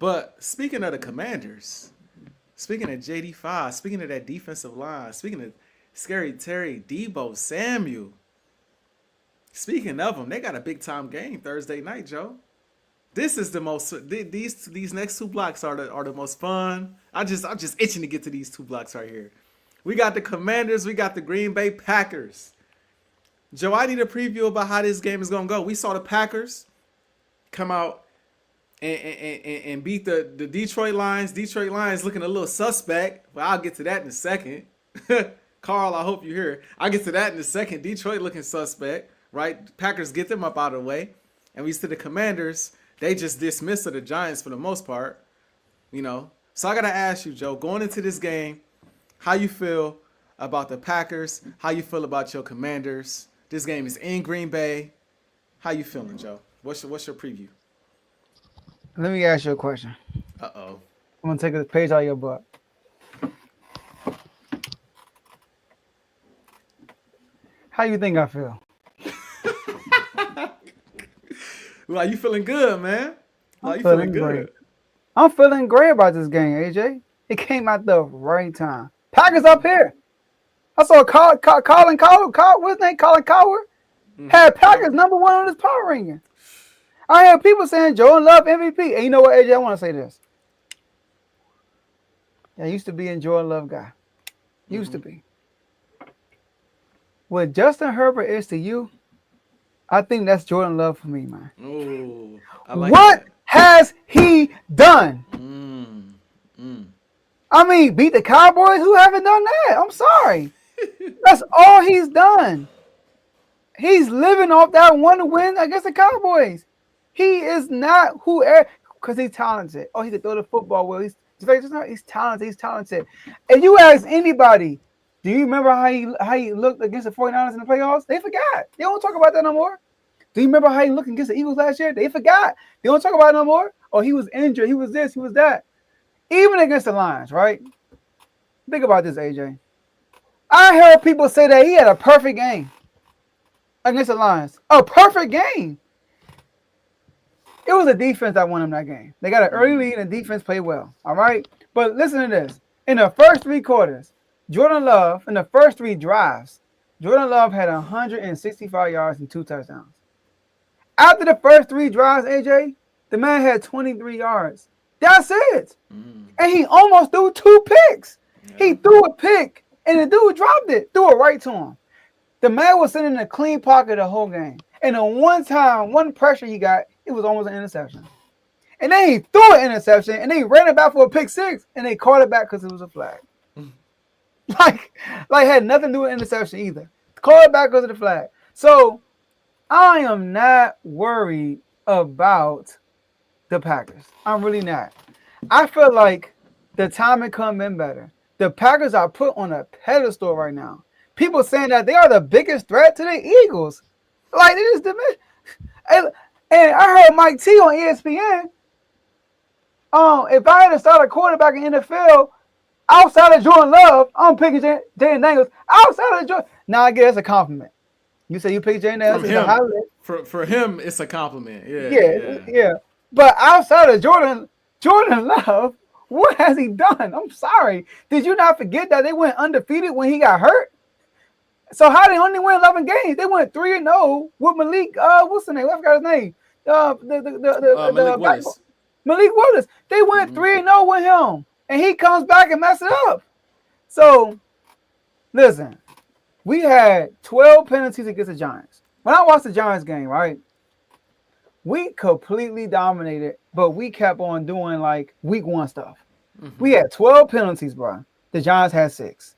But speaking of the Commanders, speaking of JD5, speaking of that defensive line, speaking of Scary Terry, Debo, Samuel, speaking of them, they got a big time game Thursday night, Joe. This is the most. These next two blocks are the most fun. I'm just itching to get to these two blocks right here. We got the Commanders. We got the Green Bay Packers. Joe, I need a preview about how this game is gonna go. We saw the Packers come out and beat the Detroit Lions. Detroit Lions looking a little suspect, but I'll get to that in a second. Carl, I hope you're here. I'll get to that in a second. Detroit looking suspect, right? Packers get them up out of the way. And we see the Commanders, they just dismissed the Giants for the most part, you know. So I got to ask you, Joe, going into this game, how you feel about the Packers, how you feel about your Commanders. This game is in Green Bay. How you feeling, Joe? What's your preview? Let me ask you a question. Uh-oh. I'm going to take a page out of your book. How you think I feel? Well, you feeling good, man? I'm feeling good. I'm feeling great about this game, AJ. It came at the right time. Packers up here. I saw Colin Coward, what's his name? Colin Coward had Packers number one on his power ranking. I heard people saying Jordan Love MVP. And you know what, AJ? I want to say this. I used to be a Jordan Love guy. Used to be. What Justin Herbert is to you, I think that's Jordan Love for me, man. Ooh, I like what that. has he done? I mean, beat the Cowboys? Who haven't done that? I'm sorry. That's all he's done. He's living off that one win against the Cowboys. He is not who, because he's talented. Oh, he can throw the football well. He's talented. He's talented. If you ask anybody, do you remember how he looked against the 49ers in the playoffs? They forgot. They don't talk about that no more. Do you remember how he looked against the Eagles last year? They forgot. They don't talk about it no more. Oh, he was injured. He was this. He was that. Even against the Lions, right? Think about this, AJ. I heard people say that he had a perfect game against the Lions. A perfect game. It was a defense that won him that game. They got an early lead and the defense played well. All right? But listen to this. In the first three quarters, Jordan Love, in the first three drives, Jordan Love had 165 yards and 2 touchdowns. After the first three drives, AJ, the man had 23 yards. That's it. And he almost threw 2 picks. Yeah. He threw a pick, and the dude dropped it, threw it right to him. The man was sitting in a clean pocket the whole game. And the one pressure he got, it was almost an interception. And then he threw an interception, and they ran it back for a pick 6, and they called it back because it was a flag. Like had nothing to do with interception either. Call it back because of the flag. So I am not worried about the Packers. I'm really not. I feel like the time had come in better. The Packers are put on a pedestal right now. People saying that they are the biggest threat to the Eagles. Like they just and I heard Mike T on ESPN. If I had to start a quarterback in the NFL outside of Jordan Love, I'm picking Jayden Daniels. Outside of Jordan, now I guess that's a compliment. You say you pick Jayden Daniels. For him, it's a compliment. Yeah. But outside of Jordan Love, what has he done? I'm sorry. Did you not forget that they went undefeated when he got hurt? So how they only win 11 games? They went 3-0 with Malik. What's the name? I forgot his name. Malik Willis. Malik Willis. They went 3-0 with him, and he comes back and messes it up. So, listen, we had 12 penalties against the Giants. When I watched the Giants game, right, we completely dominated, but we kept on doing like week 1 stuff. We had 12 penalties, bro. The Giants had 6.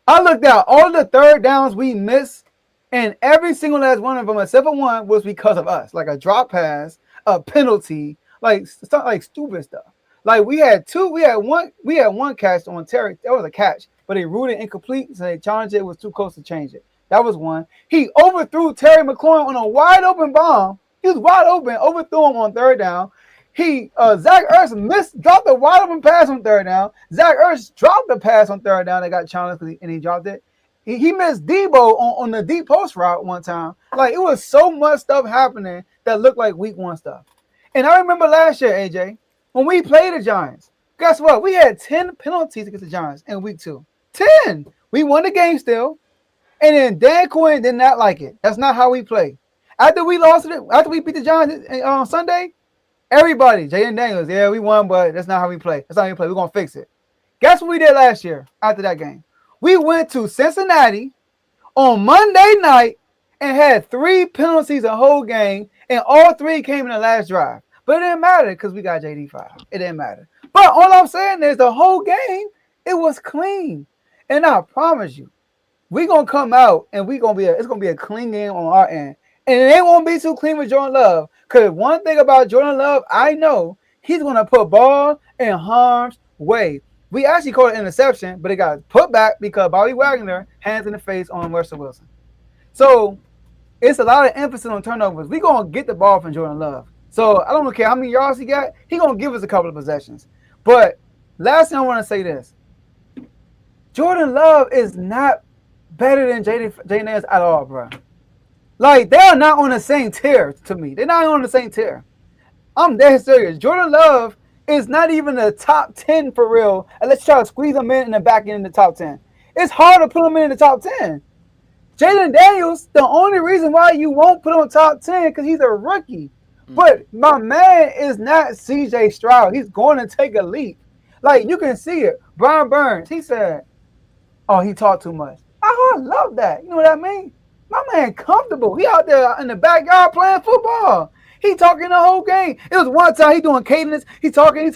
I looked at all the third downs we missed, and every single last one of them, except for one, was because of us. Like a drop pass, a penalty, like stuff like stupid stuff. Like we had one catch on Terry. That was a catch, but they ruled it incomplete, so they challenged it. It was too close to change it. That was one. He overthrew Terry McLaurin on a wide open bomb. He was wide open, overthrew him on third down. Zach Ertz dropped a wide open pass on third down. Zach Ertz dropped the pass on third down. They got challenged and he dropped it. He missed Debo on the deep post route one time. Like, it was so much stuff happening that looked like week 1 stuff. And I remember last year, AJ, When we played the Giants, guess what? We had 10 penalties against the Giants in week 2. 10. We won the game still. And then Dan Quinn did not like it. That's not how we play. After we lost it, after we beat the Giants on Sunday, everybody, Jayden Daniels, yeah, we won, but that's not how we play. That's not how we play. We're going to fix it. Guess what we did last year after that game? We went to Cincinnati on Monday night and had 3 penalties a whole game, and all 3 came in the last drive. But it didn't matter because we got JD5. It didn't matter. But all I'm saying is the whole game, it was clean. And I promise you, we're going to come out and it's going to be a clean game on our end. And it ain't going to be too clean with Jordan Love. Because one thing about Jordan Love, I know he's going to put ball in harm's way. We actually called it interception, but it got put back because Bobby Wagner hands in the face on Russell Wilson. So it's a lot of emphasis on turnovers. We're going to get the ball from Jordan Love. So I don't care how many yards he got. He's going to give us a couple of possessions. But last thing I want to say this. Jordan Love is not better than Jayden Daniels at all, bro. Like, they are not on the same tier to me. They're not on the same tier. I'm dead serious. Jordan Love is not even the top 10 for real. And let's try to squeeze him in the back end in the top 10. It's hard to put him in the top 10. Jayden Daniels, the only reason why you won't put him top 10 because he's a rookie. But my man is not CJ Stroud. He's going to take a leap. Like, you can see it. Brian Burns, he said, oh, he talked too much. I love that. You know what I mean? My man comfortable. He out there in the backyard playing football. He talking the whole game. It was one time he doing cadence. He talking,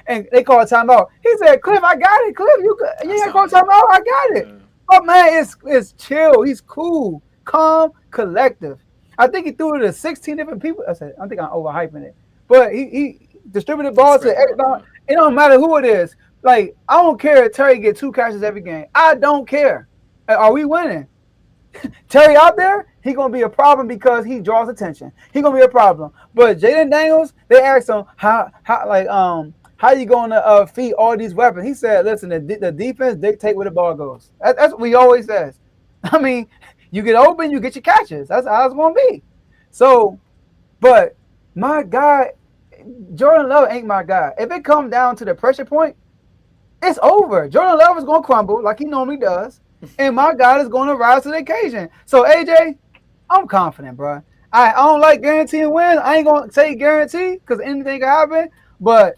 and they call a timeout. He said, Cliff, I got it. Cliff, you ain't call a timeout. I got it. My man is chill. He's cool, calm, collective. I think he threw it to 16 different people. I think I'm overhyping it. But he distributed balls to everybody. It don't matter who it is. Like, I don't care if Terry get 2 catches every game. I don't care. Are we winning? Terry out there, he going to be a problem because he draws attention. He going to be a problem. But Jayden Daniels, they asked him, how you going to feed all these weapons? He said, listen, the defense dictate where the ball goes. That's what he always says. I mean, you get open, you get your catches. That's how it's going to be. So, but my guy, Jordan Love ain't my guy. If it comes down to the pressure point, it's over. Jordan Love is going to crumble like he normally does, and my guy is going to rise to the occasion. So, AJ, I'm confident, bro. I don't like guaranteeing wins. I ain't going to say guarantee because anything can happen, but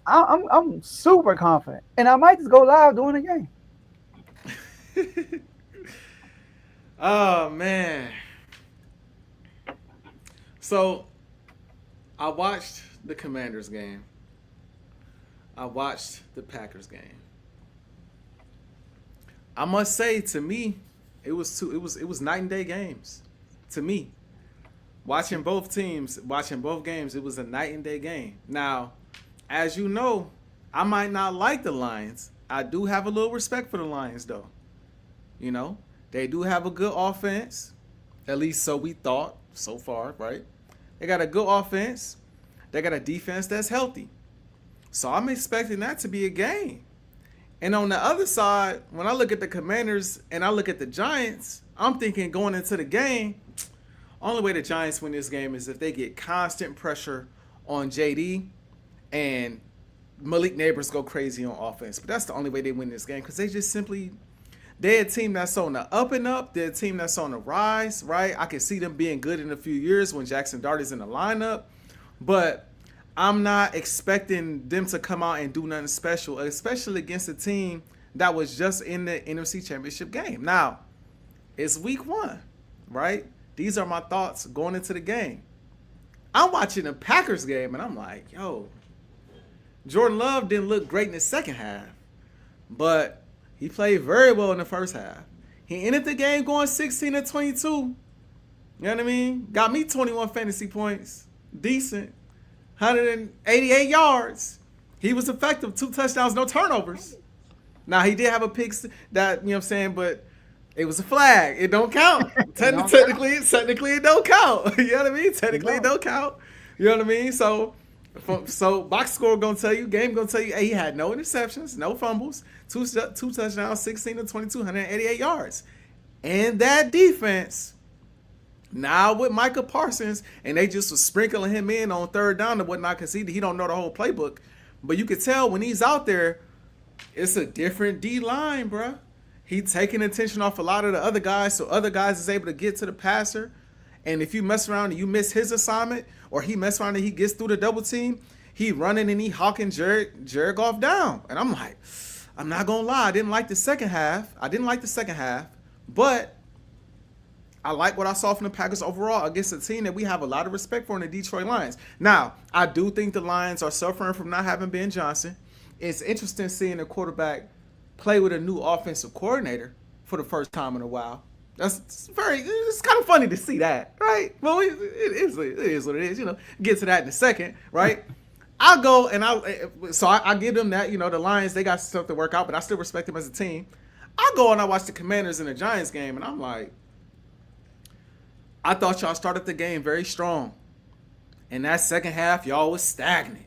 I'm super confident, and I might just go live during the game. Oh, man. So, I watched the Commanders game. I watched the Packers game. I must say, to me, it was night and day games. To me, watching both teams, watching both games, it was a night and day game. Now, as you know, I might not like the Lions. I do have a little respect for the Lions, though. You know, they do have a good offense. At least so we thought so far, right? They got a good offense. They got a defense that's healthy. So I'm expecting that to be a game. And on the other side, when I look at the Commanders and I look at the Giants, I'm thinking going into the game, only way the Giants win this game is if they get constant pressure on JD and Malik Neighbors go crazy on offense. But that's the only way they win this game because they just simply, they're a team that's on the up and up. They're a team that's on the rise, right? I can see them being good in a few years when Jackson Dart is in the lineup. But I'm not expecting them to come out and do nothing special, especially against a team that was just in the NFC Championship game. Now, it's week 1, right? These are my thoughts going into the game. I'm watching the Packers game, and I'm like, yo, Jordan Love didn't look great in the second half, but he played very well in the first half. He ended the game going 16-22. You know what I mean? Got me 21 fantasy points. Decent. 188 yards. He was effective. 2 touchdowns, no turnovers. Now, he did have a pick that, you know what I'm saying, but it was a flag. It don't count. Technically, it don't count. You know what I mean? Technically, it don't count. You know what I mean? So box score going to tell you, game going to tell you, hey, he had no interceptions, no fumbles, two touchdowns, 16-22, 188 yards. And that defense Now with Micah Parsons, and they just was sprinkling him in on third down and whatnot because he don't know the whole playbook. But you could tell when he's out there, it's a different D line, bruh. He taking attention off a lot of the other guys, so other guys is able to get to the passer. And if you mess around and you miss his assignment, or he mess around and he gets through the double team, he running and he hawking Jared Goff down. And I'm like, I'm not gonna lie, I didn't like the second half. But I like what I saw from the Packers overall against a team that we have a lot of respect for in the Detroit Lions. Now, I do think the Lions are suffering from not having Ben Johnson. It's interesting seeing a quarterback play with a new offensive coordinator for the first time in a while. It's kind of funny to see that, right? Well, it is what it is. Get to that in a second, right? I'll go and I give them that. The Lions, they got stuff to work out, but I still respect them as a team. I go and I watch the Commanders and the Giants game, and I'm like, I thought y'all started the game very strong. In that second half, y'all was stagnant.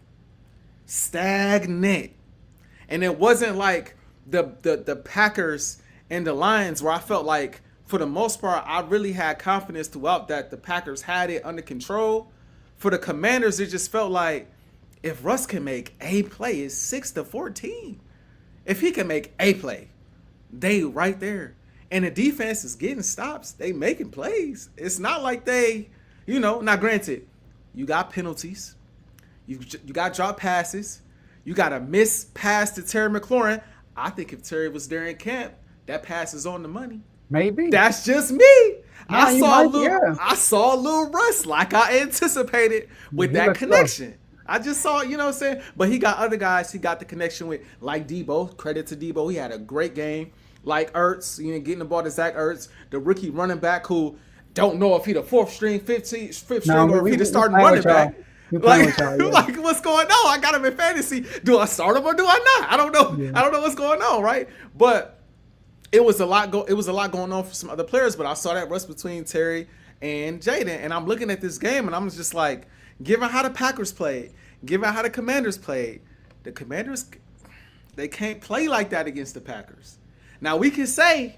And it wasn't like the Packers and the Lions where I felt like, for the most part, I really had confidence throughout that the Packers had it under control. For the Commanders, it just felt like if Russ can make a play, it's 6-14. If he can make a play, they right there. And the defense is getting stops. They making plays. It's not like now granted, you got penalties. You got drop passes. You got a missed pass to Terry McLaurin. I think if Terry was there in camp, that pass is on the money. Maybe. That's just me. I saw a little Russ like I anticipated with that connection. I just saw, you know what I'm saying? But he got other guys he got the connection with, like Debo. Credit to Debo. He had a great game. Like Ertz, getting the ball to Zach Ertz, the rookie running back who don't know if he the fourth string, fifth string, or if he the starting running back. Like what's going on? I got him in fantasy. Do I start him or do I not? I don't know. Yeah. I don't know what's going on, right? But it was a lot going on for some other players. But I saw that rush between Terry and Jayden, and I'm looking at this game, and I'm just like, given how the Packers played, given how the Commanders played, the Commanders, they can't play like that against the Packers. Now we can say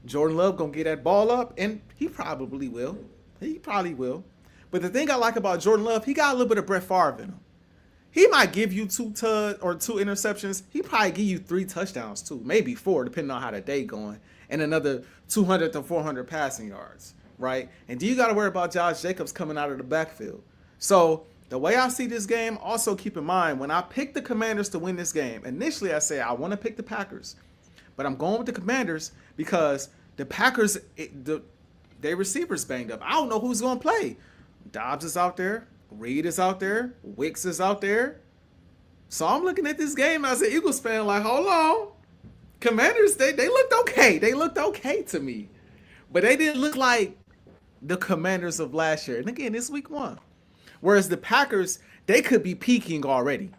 Jordan Love gonna get that ball up, and he probably will. But the thing I like about Jordan Love, he got a little bit of Brett Favre in him. He might give you two interceptions. He probably give you 3 touchdowns too, maybe 4, depending on how the day going, and another 200 to 400 passing yards, right? And do you got to worry about Josh Jacobs coming out of the backfield? So the way I see this game, also keep in mind, when I picked the Commanders to win this game, initially I said I want to pick the Packers. But I'm going with the Commanders because the Packers, their receivers banged up. I don't know who's going to play. Dobbs is out there. Reed is out there. Wicks is out there. So I'm looking at this game as an Eagles fan like, hold on. Commanders, they looked okay. They looked okay to me. But they didn't look like the Commanders of last year. And again, it's week 1. Whereas the Packers, they could be peaking already.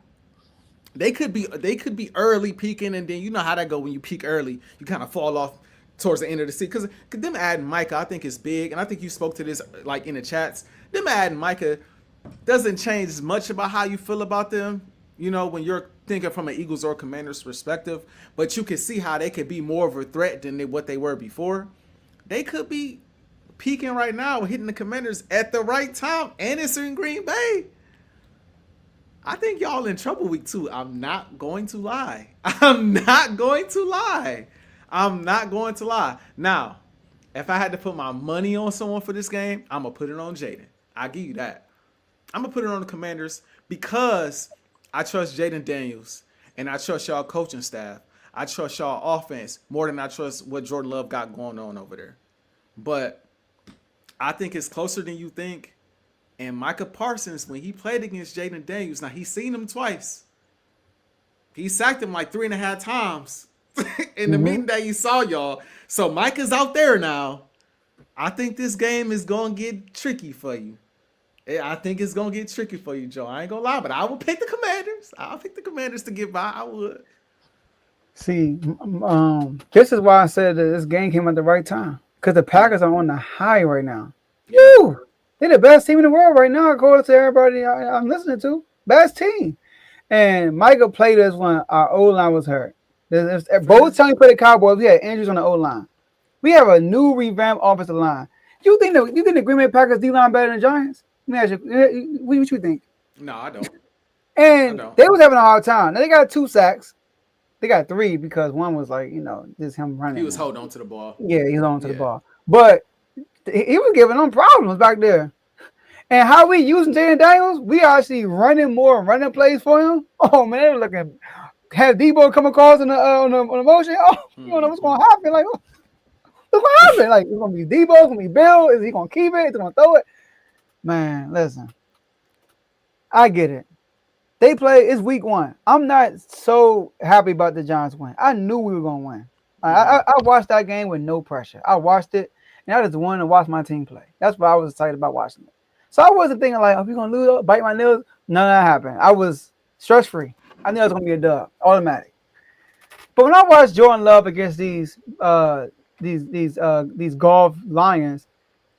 They could be early peaking, and then you know how that go when you peak early. You kind of fall off towards the end of the season. Because them adding Micah, I think is big. And I think you spoke to this like in the chats. Them adding Micah doesn't change much about how you feel about them, when you're thinking from an Eagles or Commanders perspective. But you can see how they could be more of a threat than what they were before. They could be peaking right now, hitting the Commanders at the right time, and it's in Green Bay. I think y'all in trouble week 2. I'm not going to lie. Now, if I had to put my money on someone for this game, I'm going to put it on Jayden. I'll give you that. I'm going to put it on the Commanders because I trust Jayden Daniels, and I trust y'all coaching staff. I trust y'all offense more than I trust what Jordan Love got going on over there. But I think it's closer than you think. And Micah Parsons, when he played against Jayden Daniels, now he's seen him twice. He sacked him like 3.5 times in the meeting that you saw, y'all. So Micah's out there now. I think this game is going to get tricky for you. I think it's going to get tricky for you, Joe. I ain't going to lie, but I will pick the Commanders. I'll pick the Commanders to get by. I would. See, this is why I said that this game came at the right time. Because the Packers are on the high right now. Woo! They're the best team in the world right now, according to everybody I'm listening to. Best team. And Michael played us when our O-line was hurt. Both times we played the Cowboys, we had injuries on the O-line. We have a new revamped offensive line. You think the Green Bay Packers D line better than the Giants? Let me ask you, what you think? No, I don't. I And don't. they was having a hard time. Now they got 2 sacks. They got 3 because one was like, just him He running was now. holding on to the ball. Yeah, he's on to the Yeah. ball. But he was giving them problems back there. And how we using Jayden Daniels, we actually running more running plays for him. Oh man, they were looking. Had Debo come across on the motion. Oh, you don't know what's Hmm. going to happen. Like, what's going to happen? Like, it's going to be Debo, it's going to be Bill. Is he going to keep it? Is he going to throw it? Man, listen, I get it. They play. It's week 1. I'm not so happy about the Giants win. I knew we were going to win. Hmm. I watched that game with no pressure. I watched it, and I just wanted to watch my team play. That's why I was excited about watching it. So I wasn't thinking like, "Are we gonna lose? Bite my nails?" None of that happened. I was stress free. I knew it was gonna be a dub, automatic. But when I watched Jordan Love against these golf lions,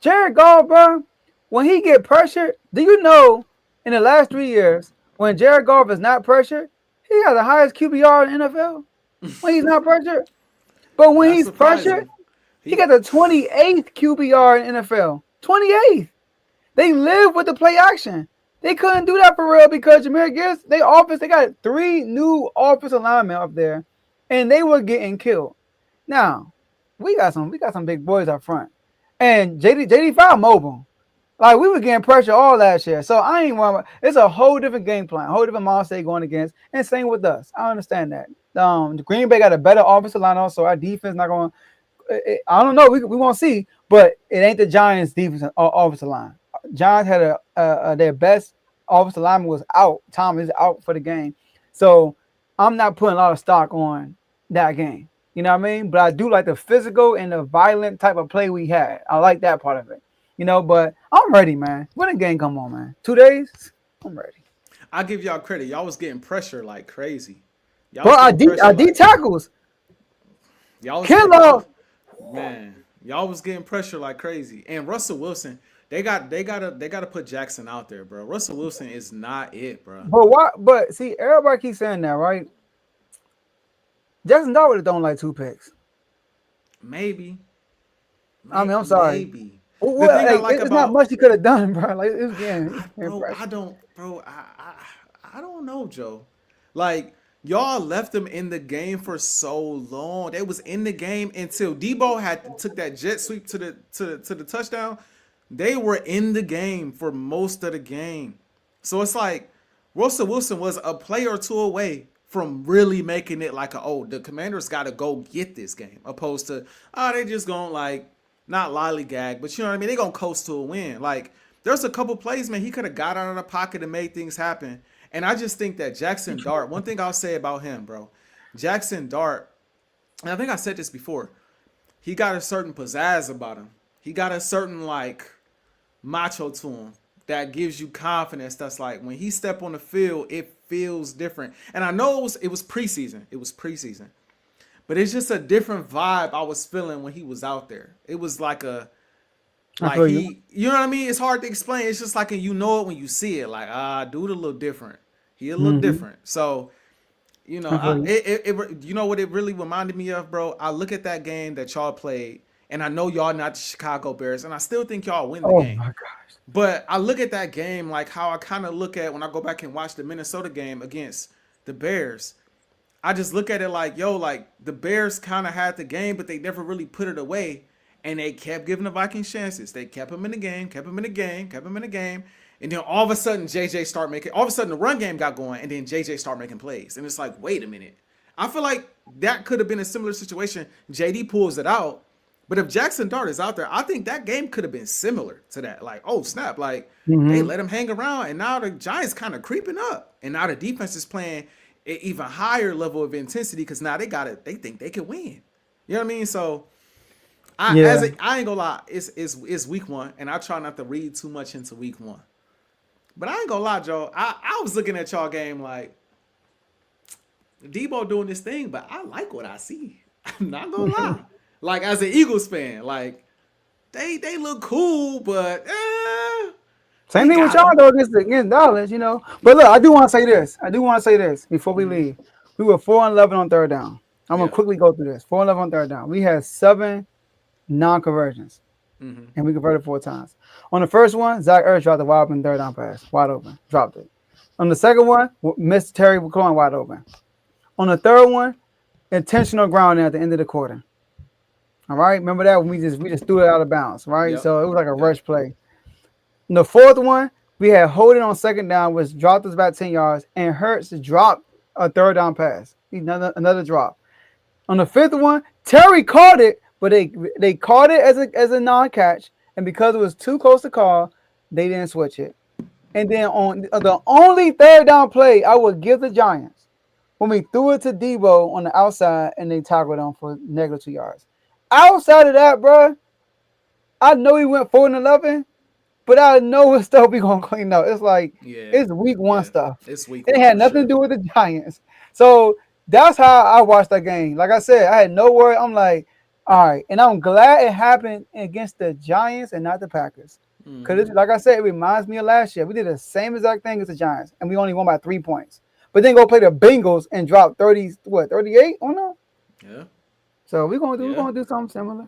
Jared Goff, bro, when he get pressured, do you know in the last 3 years when Jared Goff is not pressured, he has the highest QBR in the NFL when he's not pressured. But when Not he's pressured, surprising. he He got the 28th QBR in NFL. 28th. They live with the play action. They couldn't do that for real because Jameer Gibbs, they got 3 new offensive linemen up there, and they were getting killed. Now, we got some big boys up front. And JD5 mobile. Like we were getting pressure all last year. So I ain't want it's a whole different game plan, a whole different mindset going against. And same with us. I understand that. The Green Bay got a better offensive line also. Our defense not going I don't know. We won't see, but it ain't the Giants' defense offensive line. Giants had their best offensive lineman was out. Tom is out for the game, so I'm not putting a lot of stock on that game. You know what I mean? But I do like the physical and the violent type of play we had. I like that part of it. But I'm ready, man. When the game come on, man? 2 days, I'm ready. I give y'all credit. Y'all was getting pressure like crazy. Y'all was But getting I pressure D like tackles. y'all was getting Kinlaw. man. Y'all was getting pressure like crazy. And Russell Wilson, they gotta put Jackson out there, bro. Russell Wilson is not it, bro. But why? But see, everybody keeps saying that, right? Jackson Dart would have thrown like 2 picks. Maybe, I mean, I'm sorry. maybe. The Well, thing I hey, like it's not about much he could have done, bro. Like it was getting bro, impressive. I don't know, Joe. Like y'all left them in the game for so long. They was in the game until Debo had took that jet sweep to the touchdown. They were in the game for most of the game. So it's like Russell Wilson was a play or two away from really making it like the Commanders got to go get this game, opposed to they just going like not lollygag, but you know what I mean. They gonna coast to a win. Like there's a couple plays, man. He could have got out of the pocket and made things happen. And I just think that Jackson Dart. One thing I'll say about him, bro, Jackson Dart. And I think I said this before. He got a certain pizzazz about him. He got a certain like macho to him that gives you confidence. That's like when he step on the field, it feels different. And I know it was preseason. It was preseason. But it's just a different vibe I was feeling when he was out there. It was I like feel you. you know what I mean? It's hard to explain. It's just like you know it when you see it. Like dude a little different. He a little Mm-hmm. different. So I feel you. you know what it really reminded me of, bro. I look at that game that y'all played, and I know y'all not the Chicago Bears, and I still think y'all win the Oh game. my gosh. But I look at that game like how I kind of look at when I go back and watch the Minnesota game against the Bears. I just look at it like, yo, like the Bears kind of had the game, but they never really put it away. And they kept giving the Vikings chances. They kept them in the game, kept them in the game, kept them in the game. And then all of a sudden, all of a sudden the run game got going, and then JJ start making plays. And it's like, wait a minute. I feel like that could have been a similar situation. JD pulls it out. But if Jackson Dart is out there, I think that game could have been similar to that. Like, oh, snap. Like, they Mm-hmm. let him hang around, and now the Giants kind of creeping up. And now the defense is playing an even higher level of intensity because now they think they can win. You know what I mean? So Yeah. I ain't gonna lie, it's week 1, and I try not to read too much into week 1. But I ain't gonna lie, Joe. I was looking at y'all game like Debo doing this thing, but I like what I see. I'm not gonna lie. Like as an Eagles fan, like they look cool, but Same we thing with got y'all them. though against Dallas. But look, I do want to say this. I do want to say this before we leave. We were 4-11 on third down. I'm gonna Yeah. quickly go through this. 4-11 on third down. We had 7 non-conversions. Mm-hmm. and we converted 4 times. On the first one, Zach Ertz dropped the wide open third down pass, wide open, dropped it. On the second one, missed Terry McLaurin wide open. On the third one, intentional grounding at the end of the quarter. All right, remember that when we just threw it out of bounds, right? Yep. So it was like a Yep. rush play. In the fourth one, we had holding on second down, which dropped us about 10 yards, and Hurts dropped a third down pass. Another drop. On the fifth one, Terry caught it, but they caught it as a non-catch, and because it was too close to call, they didn't switch it. And then on the only third down play I would give the Giants when we threw it to Debo on the outside and they tackled him for negative 2 yards. Outside of that, bro, I know he went 4-11, but I know what stuff we gonna clean up. It's like Yeah. it's week one Yeah. stuff. It's week It one. had for nothing sure. to do with the Giants. So that's how I watched that game. Like I said, I had no worry. I'm like, all right, and I'm glad it happened against the Giants and not the Packers. Because, Mm-hmm. like I said, it reminds me of last year. We did the same exact thing as the Giants, and we only won by 3 points. But then go play the Bengals and drop 38? Oh no. Yeah. So we're gonna Yeah. do something similar.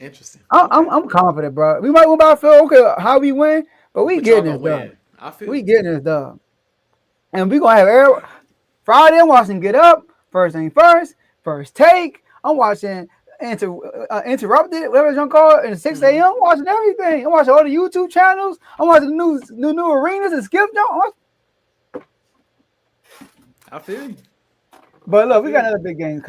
Interesting. I, Okay. I'm confident, bro. We might win by a field. Okay, how we win, but we But y'all getting gonna this done. win. I feel We you. getting this done. And we gonna have Friday. I'm watching Get Up. First thing first. First take. I'm watching Interrupted, whatever it's gonna call it, and 6 Mm-hmm. a.m. I'm watching everything. I'm watching all the YouTube channels. I'm watching the new arenas and Skip Jump. I feel you. But I look, we feel got you. another big game coming.